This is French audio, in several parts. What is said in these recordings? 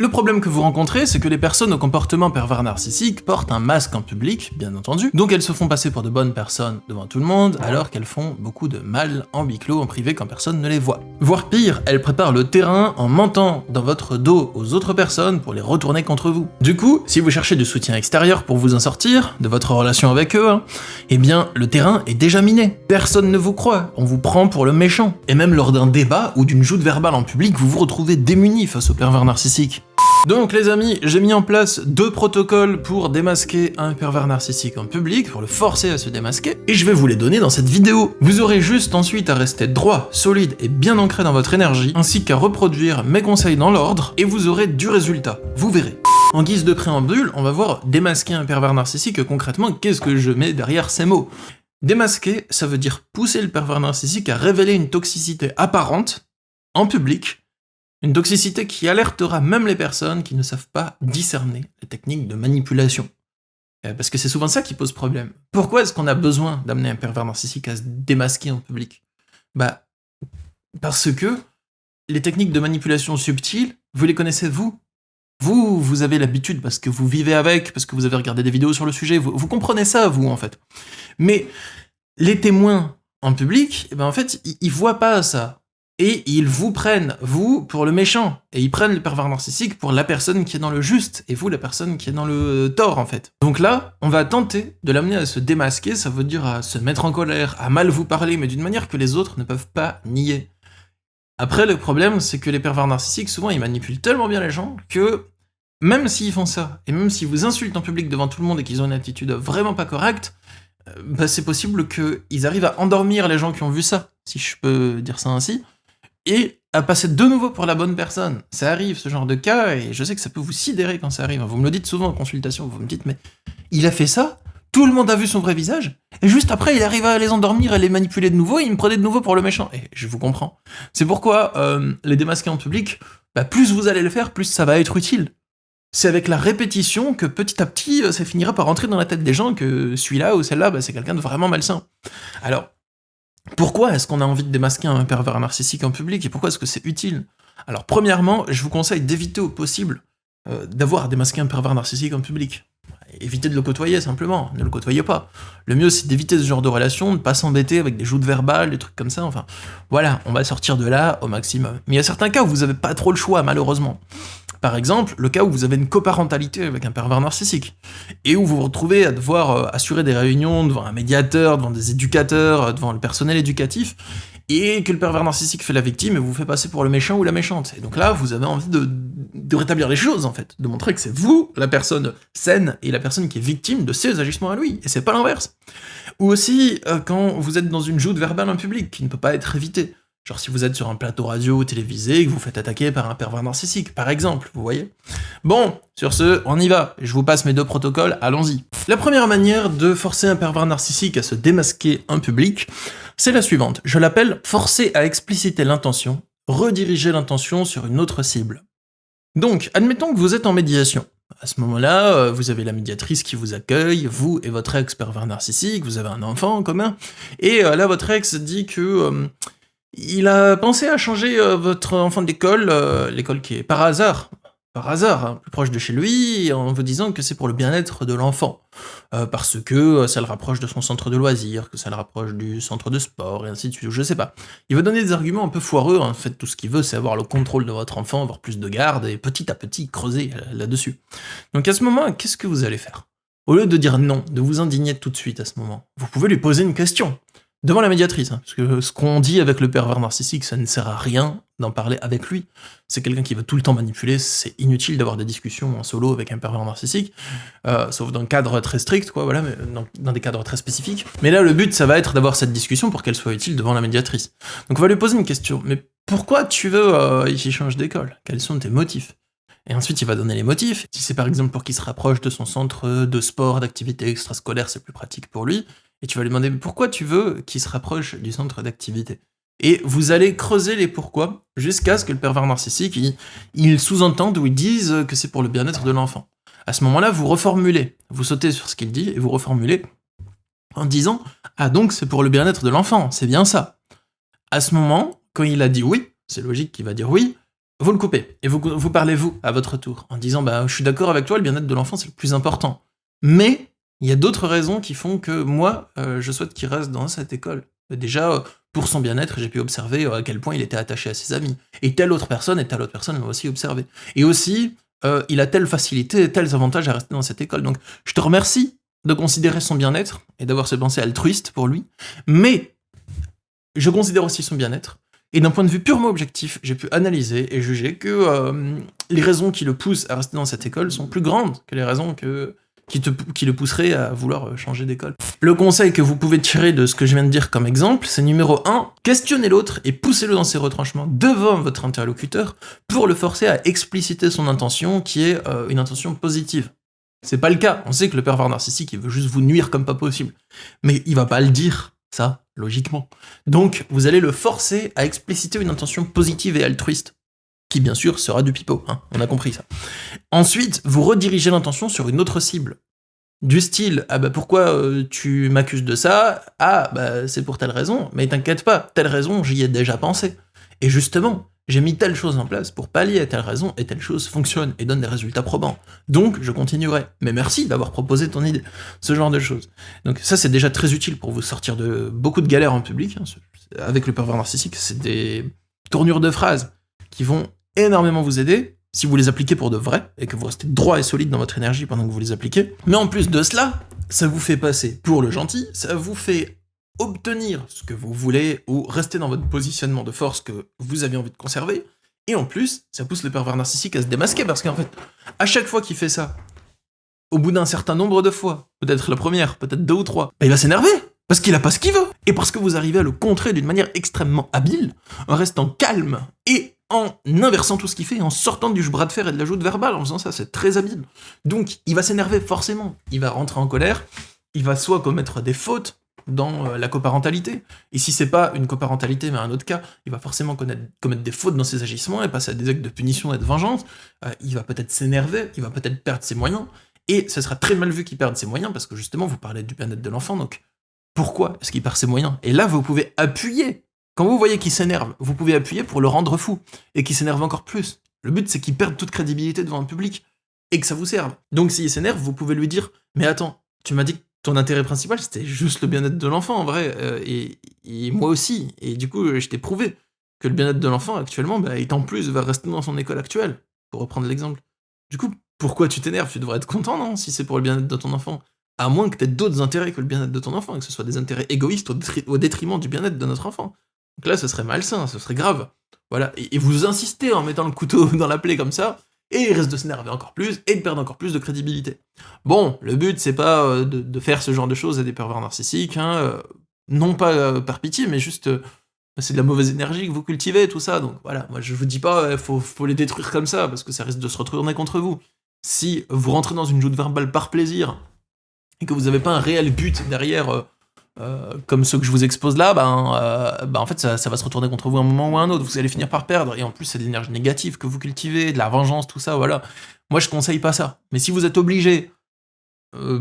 Le problème que vous rencontrez, c'est que les personnes au comportement pervers narcissique portent un masque en public, bien entendu, donc elles se font passer pour de bonnes personnes devant tout le monde, alors qu'elles font beaucoup de mal en huis clos, en privé, quand personne ne les voit. Voire pire, elles préparent le terrain en mentant dans votre dos aux autres personnes pour les retourner contre vous. Du coup, si vous cherchez du soutien extérieur pour vous en sortir, de votre relation avec eux, eh bien, le terrain est déjà miné. Personne ne vous croit, on vous prend pour le méchant. Et même lors d'un débat ou d'une joute verbale en public, vous vous retrouvez démunis face au pervers narcissique. Donc les amis, j'ai mis en place 2 protocoles pour démasquer un pervers narcissique en public, pour le forcer à se démasquer, et je vais vous les donner dans cette vidéo. Vous aurez juste ensuite à rester droit, solide et bien ancré dans votre énergie, ainsi qu'à reproduire mes conseils dans l'ordre, et vous aurez du résultat, vous verrez. En guise de préambule, on va voir démasquer un pervers narcissique, concrètement, qu'est-ce que je mets derrière ces mots ? Démasquer, ça veut dire pousser le pervers narcissique à révéler une toxicité apparente, en public, une toxicité qui alertera même les personnes qui ne savent pas discerner les techniques de manipulation. Parce que c'est souvent ça qui pose problème. Pourquoi est-ce qu'on a besoin d'amener un pervers narcissique à se démasquer en public ? Parce que les techniques de manipulation subtiles, vous les connaissez vous. Vous avez l'habitude parce que vous vivez avec, parce que vous avez regardé des vidéos sur le sujet, vous comprenez ça vous en fait. Mais les témoins en public, en fait, ils voient pas ça. Et ils vous prennent, vous, pour le méchant. Et ils prennent le pervers narcissique pour la personne qui est dans le juste, et vous, la personne qui est dans le tort, en fait. Donc là, on va tenter de l'amener à se démasquer, ça veut dire à se mettre en colère, à mal vous parler, mais d'une manière que les autres ne peuvent pas nier. Après, le problème, c'est que les pervers narcissiques, souvent, ils manipulent tellement bien les gens que, même s'ils font ça, et même s'ils vous insultent en public devant tout le monde et qu'ils ont une attitude vraiment pas correcte, c'est possible qu'ils arrivent à endormir les gens qui ont vu ça, si je peux dire ça ainsi, et à passer de nouveau pour la bonne personne. Ça arrive, ce genre de cas, et je sais que ça peut vous sidérer quand ça arrive. Vous me le dites souvent en consultation, vous me dites, mais il a fait ça, tout le monde a vu son vrai visage, et juste après, il arrive à les endormir, à les manipuler de nouveau, et il me prenait de nouveau pour le méchant. Et je vous comprends. C'est pourquoi les démasquer en public, plus vous allez le faire, plus ça va être utile. C'est avec la répétition que petit à petit, ça finira par rentrer dans la tête des gens que celui-là ou celle-là, c'est quelqu'un de vraiment malsain. Alors, pourquoi est-ce qu'on a envie de démasquer un pervers narcissique en public et pourquoi est-ce que c'est utile ? Alors premièrement, je vous conseille d'éviter au possible d'avoir à démasquer un pervers narcissique en public. Évitez de le côtoyer simplement, ne le côtoyez pas. Le mieux c'est d'éviter ce genre de relation, de ne pas s'embêter avec des joutes verbales, des trucs comme ça, enfin voilà, on va sortir de là au maximum. Mais il y a certains cas où vous n'avez pas trop le choix malheureusement. Par exemple, le cas où vous avez une coparentalité avec un pervers narcissique, et où vous vous retrouvez à devoir assurer des réunions devant un médiateur, devant des éducateurs, devant le personnel éducatif, et que le pervers narcissique fait la victime et vous fait passer pour le méchant ou la méchante. Et donc là, vous avez envie de rétablir les choses, en fait, de montrer que c'est vous, la personne saine, et la personne qui est victime de ses agissements à lui, et c'est pas l'inverse. Ou aussi, quand vous êtes dans une joute verbale en public, qui ne peut pas être évitée. Genre si vous êtes sur un plateau radio ou télévisé et que vous faites attaquer par un pervers narcissique, par exemple, vous voyez ? Bon, sur ce, on y va. Je vous passe mes 2 protocoles, allons-y. La première manière de forcer un pervers narcissique à se démasquer en public, c'est la suivante. Je l'appelle « forcer à expliciter l'intention, rediriger l'intention sur une autre cible ». Donc, admettons que vous êtes en médiation. À ce moment-là, vous avez la médiatrice qui vous accueille, vous et votre ex-pervers narcissique, vous avez un enfant en commun, et là, votre ex dit que... il a pensé à changer votre enfant d'école, l'école qui est par hasard, plus proche de chez lui, en vous disant que c'est pour le bien-être de l'enfant. Parce que ça le rapproche de son centre de loisirs, que ça le rapproche du centre de sport, et ainsi de suite, je sais pas. Il va donner des arguments un peu foireux, en fait, tout ce qu'il veut, c'est avoir le contrôle de votre enfant, avoir plus de garde, et petit à petit creuser là-dessus. Donc à ce moment, qu'est-ce que vous allez faire ? Au lieu de dire non, de vous indigner tout de suite à ce moment, vous pouvez lui poser une question. Devant la médiatrice, parce que ce qu'on dit avec le pervers narcissique, ça ne sert à rien d'en parler avec lui. C'est quelqu'un qui veut tout le temps manipuler, c'est inutile d'avoir des discussions en solo avec un pervers narcissique, sauf dans un cadre très strict, quoi, voilà, mais dans des cadres très spécifiques. Mais là, le but, ça va être d'avoir cette discussion pour qu'elle soit utile devant la médiatrice. Donc on va lui poser une question, mais pourquoi tu veux qu'il change d'école ? Quels sont tes motifs ? Et ensuite, il va donner les motifs. Si c'est par exemple pour qu'il se rapproche de son centre de sport, d'activité extrascolaire, c'est plus pratique pour lui. Et tu vas lui demander pourquoi tu veux qu'il se rapproche du centre d'activité. Et vous allez creuser les pourquoi jusqu'à ce que le pervers narcissique, il sous-entende ou il dise que c'est pour le bien-être de l'enfant. À ce moment-là, vous reformulez. Vous sautez sur ce qu'il dit et vous reformulez en disant « Ah donc c'est pour le bien-être de l'enfant, c'est bien ça ». À ce moment, quand il a dit oui, c'est logique qu'il va dire oui, vous le coupez, et vous parlez vous, à votre tour, en disant, bah, je suis d'accord avec toi, le bien-être de l'enfant, c'est le plus important. Mais, il y a d'autres raisons qui font que moi, je souhaite qu'il reste dans cette école. Déjà, pour son bien-être, j'ai pu observer à quel point il était attaché à ses amis. Et telle autre personne l'a aussi observé. Et aussi, il a telle facilité, tels avantages à rester dans cette école. Donc, je te remercie de considérer son bien-être et d'avoir ces pensées altruistes pour lui, mais je considère aussi son bien-être. Et d'un point de vue purement objectif, j'ai pu analyser et juger que les raisons qui le poussent à rester dans cette école sont plus grandes que les raisons qui le pousseraient à vouloir changer d'école. Le conseil que vous pouvez tirer de ce que je viens de dire comme exemple, c'est numéro 1, questionnez l'autre et poussez-le dans ses retranchements devant votre interlocuteur pour le forcer à expliciter son intention qui est une intention positive. C'est pas le cas, on sait que le pervers narcissique il veut juste vous nuire comme pas possible, mais il va pas le dire, ça, logiquement. Donc vous allez le forcer à expliciter une intention positive et altruiste, qui bien sûr sera du pipeau, hein, on a compris ça. Ensuite, vous redirigez l'intention sur une autre cible. Du style, ah bah pourquoi tu m'accuses de ça? Ah bah c'est pour telle raison, mais t'inquiète pas, telle raison j'y ai déjà pensé. Et justement, j'ai mis telle chose en place pour pallier à telle raison, et telle chose fonctionne et donne des résultats probants. Donc je continuerai. Mais merci d'avoir proposé ton idée. Ce genre de choses. Donc ça c'est déjà très utile pour vous sortir de beaucoup de galères en public. Hein. Avec le pervers narcissique, c'est des tournures de phrases qui vont énormément vous aider, si vous les appliquez pour de vrai, et que vous restez droit et solide dans votre énergie pendant que vous les appliquez. Mais en plus de cela, ça vous fait passer pour le gentil, ça vous fait obtenir ce que vous voulez, ou rester dans votre positionnement de force que vous avez envie de conserver, et en plus, ça pousse le pervers narcissique à se démasquer, parce qu'en fait, à chaque fois qu'il fait ça, au bout d'un certain nombre de fois, peut-être la première, peut-être 2 ou 3, bah il va s'énerver, parce qu'il a pas ce qu'il veut, et parce que vous arrivez à le contrer d'une manière extrêmement habile, en restant calme, et en inversant tout ce qu'il fait, en sortant du bras de fer et de la joute verbale, en faisant ça, c'est très habile. Donc, il va s'énerver forcément, il va rentrer en colère, il va soit commettre des fautes dans la coparentalité, et si c'est pas une coparentalité mais un autre cas, il va forcément commettre des fautes dans ses agissements et passer à des actes de punition et de vengeance, il va peut-être s'énerver, il va peut-être perdre ses moyens, et ça sera très mal vu qu'il perde ses moyens, parce que justement, vous parlez du bien-être de l'enfant, donc pourquoi est-ce qu'il perd ses moyens? Et là, vous pouvez appuyer. Quand vous voyez qu'il s'énerve, vous pouvez appuyer pour le rendre fou, et qu'il s'énerve encore plus. Le but, c'est qu'il perde toute crédibilité devant un public, et que ça vous serve. Donc s'il s'énerve, vous pouvez lui dire « Mais attends, tu m'as dit que ton intérêt principal, c'était juste le bien-être de l'enfant, en vrai, et moi aussi. Et du coup, je t'ai prouvé que le bien-être de l'enfant, actuellement, bah, est en plus va rester dans son école actuelle, pour reprendre l'exemple. Du coup, pourquoi tu t'énerves? Tu devrais être content, non? Si c'est pour le bien-être de ton enfant. À moins que tu aies d'autres intérêts que le bien-être de ton enfant, et que ce soit des intérêts égoïstes au détriment du bien-être de notre enfant. Donc là, ce serait malsain, ce serait grave. Voilà, et vous insistez en mettant le couteau dans la plaie comme ça, et il risque de s'énerver encore plus, et de perdre encore plus de crédibilité. Bon, le but, c'est pas de faire ce genre de choses à des pervers narcissiques, hein, non pas par pitié, mais juste, c'est de la mauvaise énergie que vous cultivez, tout ça, donc voilà, moi je vous dis pas, faut les détruire comme ça, parce que ça risque de se retourner contre vous. Si vous rentrez dans une joute verbale par plaisir, et que vous avez pas un réel but derrière, comme ceux que je vous expose là, en fait ça va se retourner contre vous à un moment ou à un autre, vous allez finir par perdre, et en plus c'est de l'énergie négative que vous cultivez, de la vengeance, tout ça, voilà. Moi je conseille pas ça, mais si vous êtes obligé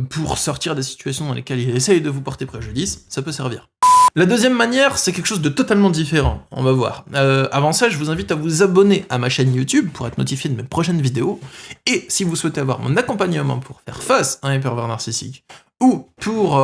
pour sortir des situations dans lesquelles il essaye de vous porter préjudice, ça peut servir. La deuxième manière, c'est quelque chose de totalement différent, on va voir. Avant ça, je vous invite à vous abonner à ma chaîne YouTube pour être notifié de mes prochaines vidéos, et si vous souhaitez avoir mon accompagnement pour faire face à un pervers narcissique, ou pour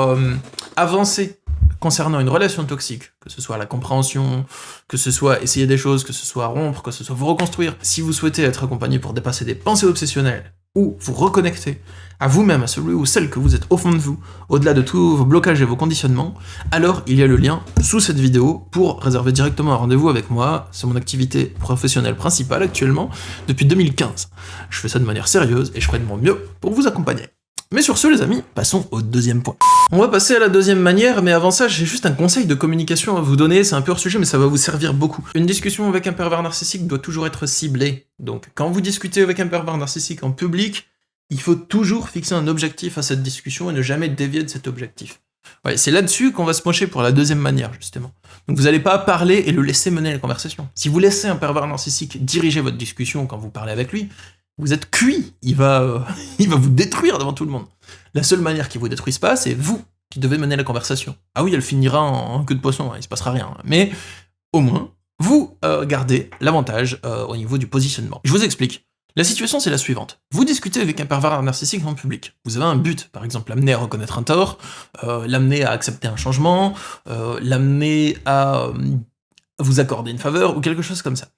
avancer concernant une relation toxique, que ce soit la compréhension, que ce soit essayer des choses, que ce soit rompre, que ce soit vous reconstruire, si vous souhaitez être accompagné pour dépasser des pensées obsessionnelles, ou vous reconnecter à vous-même, à celui ou celle que vous êtes au fond de vous, au-delà de tous vos blocages et vos conditionnements, alors il y a le lien sous cette vidéo pour réserver directement un rendez-vous avec moi. C'est mon activité professionnelle principale actuellement, depuis 2015. Je fais ça de manière sérieuse et je ferai de mon mieux pour vous accompagner. Mais sur ce, les amis, passons au deuxième point. On va passer à la deuxième manière, mais avant ça, j'ai juste un conseil de communication à vous donner, c'est un peu hors sujet, mais ça va vous servir beaucoup. Une discussion avec un pervers narcissique doit toujours être ciblée. Donc, quand vous discutez avec un pervers narcissique en public, il faut toujours fixer un objectif à cette discussion et ne jamais dévier de cet objectif. Ouais, c'est là-dessus qu'on va se pencher pour la deuxième manière, justement. Donc vous n'allez pas parler et le laisser mener la conversation. Si vous laissez un pervers narcissique diriger votre discussion quand vous parlez avec lui, vous êtes cuit, il va vous détruire devant tout le monde. La seule manière qu'il vous détruise pas, c'est vous qui devez mener la conversation. Ah oui, elle finira en queue de poisson, il se passera rien. Mais au moins, vous gardez l'avantage au niveau du positionnement. Je vous explique. La situation, c'est la suivante. Vous discutez avec un pervers narcissique en public. Vous avez un but, par exemple, l'amener à reconnaître un tort, l'amener à accepter un changement, l'amener à vous accorder une faveur, ou quelque chose comme ça.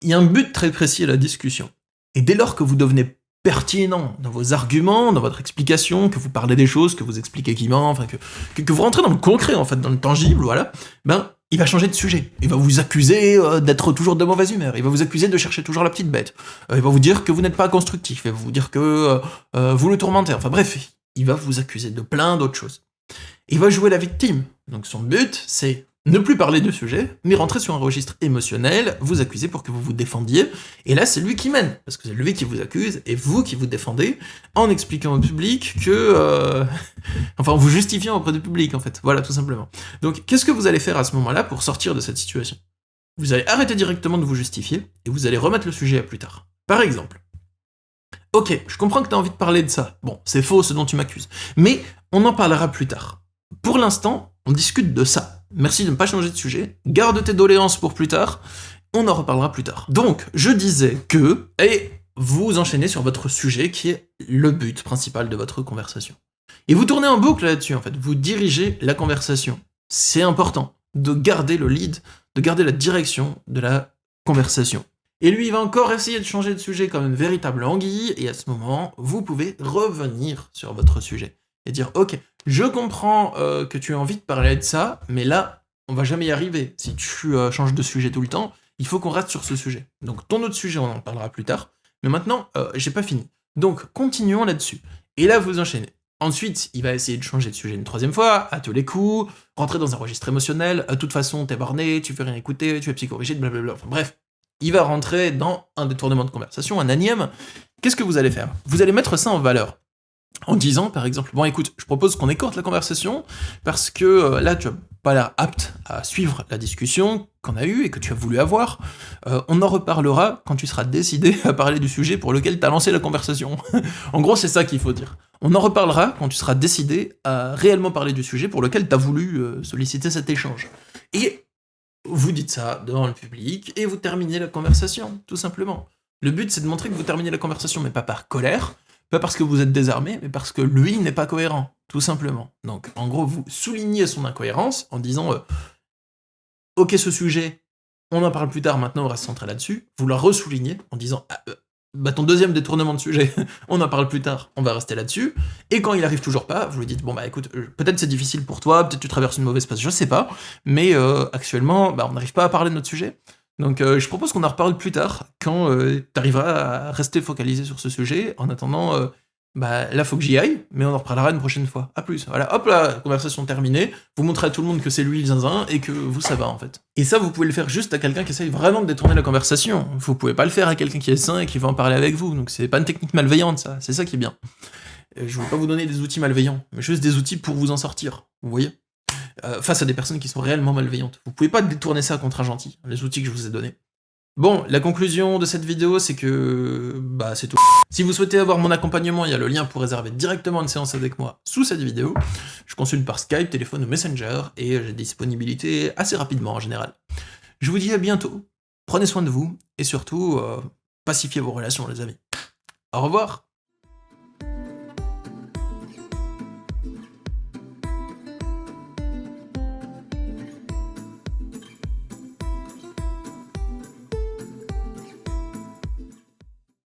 Il y a un but très précis à la discussion. Et dès lors que vous devenez pertinent dans vos arguments, dans votre explication, que vous parlez des choses, que vous expliquez qui ment, enfin que vous rentrez dans le concret, en fait, dans le tangible, voilà, ben, il va changer de sujet. Il va vous accuser d'être toujours de mauvaise humeur. Il va vous accuser de chercher toujours la petite bête. Il va vous dire que vous n'êtes pas constructif. Il va vous dire que vous le tourmentez. Enfin bref, il va vous accuser de plein d'autres choses. Il va jouer la victime. Donc son but, c'est ne plus parler du sujet, mais rentrer sur un registre émotionnel, vous accuser pour que vous vous défendiez, et là c'est lui qui mène, parce que c'est lui qui vous accuse, et vous qui vous défendez, en expliquant au public que... enfin en vous justifiant auprès du public en fait, voilà tout simplement. Donc qu'est-ce que vous allez faire à ce moment-là pour sortir de cette situation? Vous allez arrêter directement de vous justifier, et vous allez remettre le sujet à plus tard. Par exemple, ok, je comprends que tu as envie de parler de ça, bon, c'est faux ce dont tu m'accuses, mais on en parlera plus tard. Pour l'instant, on discute de ça. Merci de ne pas changer de sujet, garde tes doléances pour plus tard, on en reparlera plus tard. Donc, je disais que, et vous enchaînez sur votre sujet qui est le but principal de votre conversation. Et vous tournez en boucle là-dessus, en fait, vous dirigez la conversation. C'est important de garder le lead, de garder la direction de la conversation. Et lui, il va encore essayer de changer de sujet comme une véritable anguille, et à ce moment, vous pouvez revenir sur votre sujet. Et dire, ok, je comprends que tu as envie de parler de ça, mais là, on va jamais y arriver. Si tu changes de sujet tout le temps, il faut qu'on reste sur ce sujet. Donc ton autre sujet, on en parlera plus tard, mais maintenant, j'ai pas fini. Donc, continuons là-dessus. Et là, vous enchaînez. Ensuite, il va essayer de changer de sujet une troisième fois, à tous les coups, rentrer dans un registre émotionnel, de toute façon, t'es borné, tu veux rien écouter, tu es psychorigide, blablabla, enfin bref. Il va rentrer dans un détournement de conversation, un énième. Qu'est-ce que vous allez faire? Vous allez mettre ça en valeur. En disant, par exemple, bon écoute, je propose qu'on écourte la conversation, parce que là, tu n'as pas l'air apte à suivre la discussion qu'on a eue et que tu as voulu avoir. On en reparlera quand tu seras décidé à parler du sujet pour lequel tu as lancé la conversation. En gros, c'est ça qu'il faut dire. On en reparlera quand tu seras décidé à réellement parler du sujet pour lequel tu as voulu solliciter cet échange. Et vous dites ça devant le public, et vous terminez la conversation, tout simplement. Le but, c'est de montrer que vous terminez la conversation, mais pas par colère, pas parce que vous êtes désarmé, mais parce que lui n'est pas cohérent, tout simplement. Donc, en gros, vous soulignez son incohérence en disant ok, ce sujet, on en parle plus tard, maintenant on reste centré là-dessus. Vous la ressoulignez en disant bah ton deuxième détournement de sujet, on en parle plus tard, on va rester là-dessus. Et quand il arrive toujours pas, vous lui dites bon bah écoute, peut-être c'est difficile pour toi, peut-être tu traverses une mauvaise passe, je sais pas, mais actuellement, bah on n'arrive pas à parler de notre sujet. Donc je propose qu'on en reparle plus tard, quand t'arriveras à rester focalisé sur ce sujet. En attendant, bah là faut que j'y aille, mais on en reparlera une prochaine fois. À plus. Voilà, hop là, conversation terminée. Vous montrez à tout le monde que c'est lui le zinzin et que vous ça va en fait. Et ça vous pouvez le faire juste à quelqu'un qui essaye vraiment de détourner la conversation. Vous pouvez pas le faire à quelqu'un qui est sain et qui va en parler avec vous. Donc c'est pas une technique malveillante ça, c'est ça qui est bien. Je veux pas vous donner des outils malveillants, mais juste des outils pour vous en sortir. Vous voyez, face à des personnes qui sont réellement malveillantes. Vous pouvez pas détourner ça contre un gentil, les outils que je vous ai donnés. Bon, la conclusion de cette vidéo, c'est que... bah, c'est tout. Si vous souhaitez avoir mon accompagnement, il y a le lien pour réserver directement une séance avec moi sous cette vidéo. Je consulte par Skype, téléphone ou Messenger, et j'ai disponibilité assez rapidement en général. Je vous dis à bientôt, prenez soin de vous, et surtout, pacifiez vos relations les amis. Au revoir.